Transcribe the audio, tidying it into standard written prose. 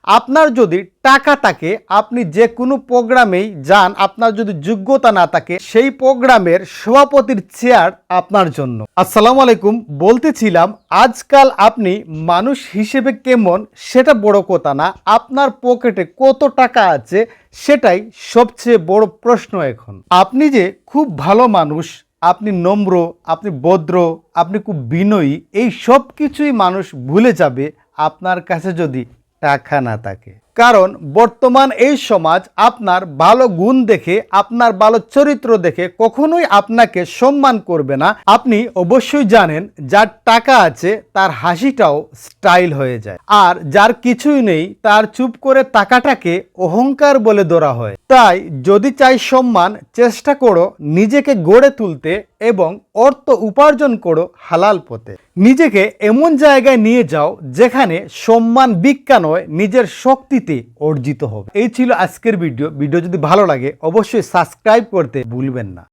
আপনার যদি টাকা থাকে, আপনি যে কোনো প্রোগ্রামেই যান, আপনার যদি যোগ্যতা না থাকে, সেই প্রোগ্রামের সভাপতির চেয়ার আপনার জন্য। আসসালামু আলাইকুম। বলতেছিলাম, আজকাল আপনি মানুষ হিসেবে কেমন সেটা বড় কথা না, আপনার পকেটে কত টাকা আছে সেটাই সবচেয়ে বড় প্রশ্ন এখন। আপনি যে খুব ভালো মানুষ, আপনি নম্র, আপনি ভদ্র, আপনি খুব বিনয়ী, এই সব কিছুই মানুষ ভুলে যাবে আপনার কাছে যদি টাকা না থাকে। কারণ বর্তমান এই সমাজ আপনার ভালো গুণ দেখে, আপনার ভালো চরিত্র দেখে কখনোই আপনাকে সম্মান করবে না। আপনি অবশ্যই জানেন, যার টাকা আছে তার হাসিটাও স্টাইল হয়ে যায়, আর যার কিছুই নেই তার চুপ করে টাকাটাকে অহংকার বলে ধরা হয়। তাই যদি চাই সম্মান, চেষ্টা করো নিজেকে গড়ে তুলতে এবং অর্থ উপার্জন করো হালাল পথে। নিজেকে এমন জায়গায় নিয়ে যাও যেখানে সম্মান ভিক্ষা নয়, নিজের শক্তিতে অর্জিত হবে। এই ছিল আজকের ভিডিও। যদি ভালো লাগে অবশ্যই সাবস্ক্রাইব করতে ভুলবেন না।